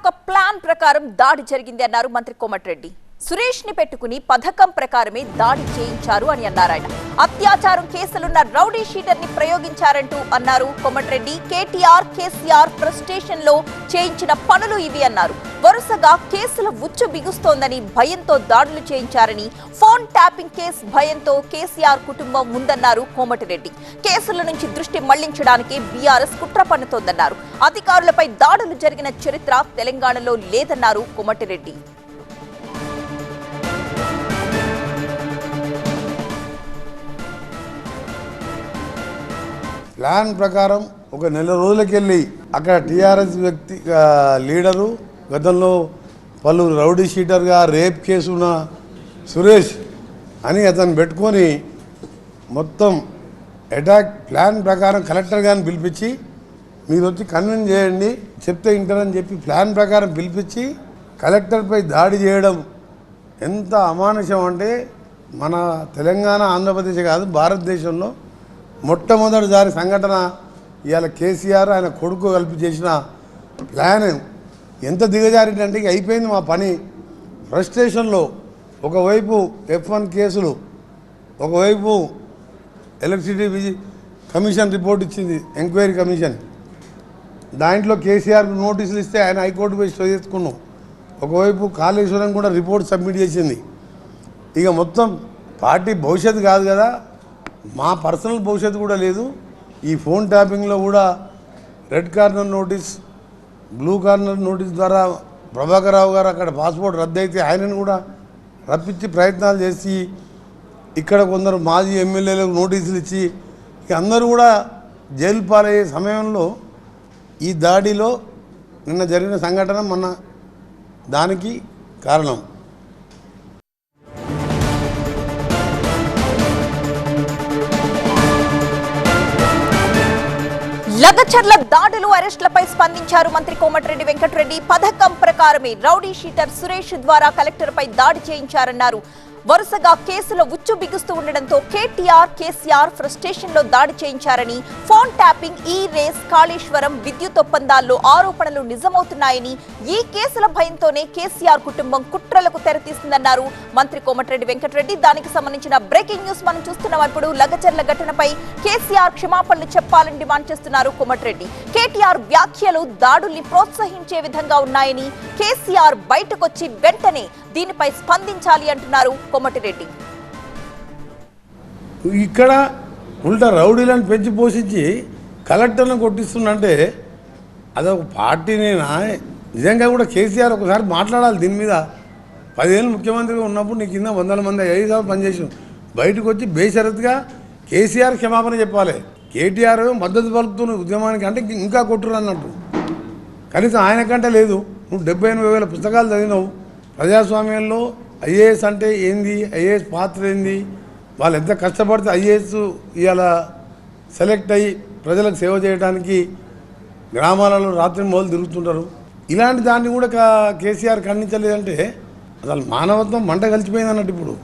ఒక ప్లాన్ ప్రకారం దాడి జరిగింది అన్నారు మంత్రి కోమటిరెడ్డి. సురేష్ ని పెట్టుకుని పథకం ప్రకారమే దాడి చేయించారు అని అన్నారు ఆయన. అత్యాచారం కేసులున్న రౌడీ షీటర్ ని ప్రయోగించారంటూ అన్నారు కోమటిరెడ్డి. కేటీఆర్ కేసీఆర్ ఫ్రస్ట్రేషన్ లో చేయించిన పనులు ఇవి అన్నారు. వరుసగా కేసుల ఉచ్చు బిగుస్తోందని భయంతో దాడులు చేయించారని, ఫోన్ ట్యాపింగ్ కేసు భయంతో కేసీఆర్ కుటుంబం ఉందన్నారు కోమటిరెడ్డి. కేసుల నుంచి దృష్టి మళ్లించడానికి బీఆర్ఎస్ కుట్ర పన్నుతోందన్నారు. అధికారులపై దాడులు జరిగిన చరిత్ర తెలంగాణలో లేదన్నారు కోమటిరెడ్డి. ప్లాన్ ప్రకారం ఒక నెల రోజులకెళ్ళి అక్కడ టీఆర్ఎస్ వ్యక్తి లీడరు, గతంలో పలు రౌడీ షీటర్గా రేప్ కేసు ఉన్న సురేష్ అని అతను పెట్టుకొని మొత్తం అటాక్ ప్లాన్ ప్రకారం కలెక్టర్ గారిని పిలిపించి మీరు వచ్చి కన్విన్స్ చేయండి, చెప్తే వింటారని చెప్పి ప్లాన్ ప్రకారం పిలిపించి కలెక్టర్పై దాడి చేయడం ఎంత అమానుషం అంటే మన తెలంగాణ ఆంధ్రప్రదేశ్ కాదు భారతదేశంలో మొట్టమొదటిసారి సంఘటన. ఇవాళ కేసీఆర్ ఆయన కొడుకు కలిపి చేసిన ప్లాన్ ఎంత దిగజారిందంటే అయిపోయింది మా పని. ఫ్రస్ట్రేషన్లో ఒకవైపు F1 కేసులు, ఒకవైపు ఎలక్ట్రిసిటీ కమిషన్ రిపోర్ట్ ఇచ్చింది, ఎంక్వైరీ కమిషన్. దాంట్లో కేసీఆర్ నోటీసులు ఇస్తే ఆయన హైకోర్టు పోయి స్టే చేసుకున్నాం. ఒకవైపు కాళేశ్వరం కూడా రిపోర్ట్ సబ్మిట్ చేసింది. ఇక మొత్తం పార్టీ భవిష్యత్తు కాదు కదా, మా పర్సనల్ భవిష్యత్తు కూడా లేదు. ఈ ఫోన్ ట్యాపింగ్లో కూడా red corner notice, blue corner notice ద్వారా ప్రభాకర్ రావు గారు అక్కడ పాస్పోర్ట్ రద్దు అయితే ఆయనను కూడా రప్పించి ప్రయత్నాలు చేసి ఇక్కడ కొందరు మాజీ ఎమ్మెల్యేలకు నోటీసులు ఇచ్చి ఇక అందరూ కూడా జైలు పాలయ్యే సమయంలో ఈ దాడిలో నిన్న జరిగిన సంఘటన మన దానికి కారణం. లగచర్ల దాడులు, అరెస్టులపై స్పందించారు మంత్రి కోమటిరెడ్డి వెంకటరెడ్డి. పథకం ప్రకారమే రౌడీ షీటర్ సురేష్ ద్వారా కలెక్టర్పై దాడి చేయించారన్నారు. వరుసగా కేసులో ఉచ్చు బిగుస్తూ ఉండడంతో కేటీఆర్ కేసీఆర్ ఫ్రస్ట్రేషన్ లో దాడి చేయించారని, ఫోన్ ట్యాపింగ్, ఈ రేస్, కాళేశ్వరం విద్యుత్ ఒప్పందాల్లో ఆరోపణలు నిజమవుతున్నాయని, ఈ కేసుల భయంతోనే కేసీఆర్ కుటుంబం కుట్రలకు తెరతీస్తుందన్నారు మంత్రి కోమటిరెడ్డి వెంకటరెడ్డి. దానికి సంబంధించిన బ్రేకింగ్ న్యూస్ మనం చూస్తున్నాం. ఇప్పుడు లగచర్ల ఘటనపై కేసీఆర్ క్షమాపణలు చెప్పాలని డిమాండ్ చేస్తున్నారు కోమటిరెడ్డి. కేటీఆర్ వ్యాఖ్యలు దాడుల్ని ప్రోత్సహించే విధంగా ఉన్నాయని, కేసీఆర్ బయటకొచ్చి వెంటనే దీనిపై స్పందించాలి అంటున్నారు కోమటిరెడ్డి. ఇక్కడ ఉల్టా రౌడీలను పెంచి పోషించి కలెక్టర్లను కొట్టిస్తుందంటే అదొక పార్టీనేనా? నిజంగా కూడా కేసీఆర్ ఒకసారి మాట్లాడాలి దీని మీద. 10 ఏళ్ళు ముఖ్యమంత్రిగా ఉన్నప్పుడు నీ కింద 100 మంది 5 సార్లు పనిచేసాం. బయటకు వచ్చి బేషరతుగా కేసీఆర్ క్షమాపణ చెప్పాలి. కేటీఆర్ మద్దతు పలుకుతున్న ఉద్యమానికి అంటే ఇంకా కొట్టురు అన్నట్టు. కనీసం ఆయన కంటే లేదు. నువ్వు 78,000 పుస్తకాలు చదివినావు. ప్రజాస్వామ్యంలో ఐఏఎస్ అంటే ఏంది, ఐఏఎస్ పాత్ర ఏంది, వాళ్ళు ఎంత కష్టపడితే ఐఏఎస్ ఇవాళ సెలెక్ట్ అయ్యి ప్రజలకు సేవ చేయడానికి గ్రామాలలో రాత్రి మొదలు తిరుగుతుంటారు. ఇలాంటి దాన్ని కూడా కేసీఆర్ ఖండించలేదంటే అసలు మానవత్వం మంట కలిసిపోయింది అన్నట్టు ఇప్పుడు.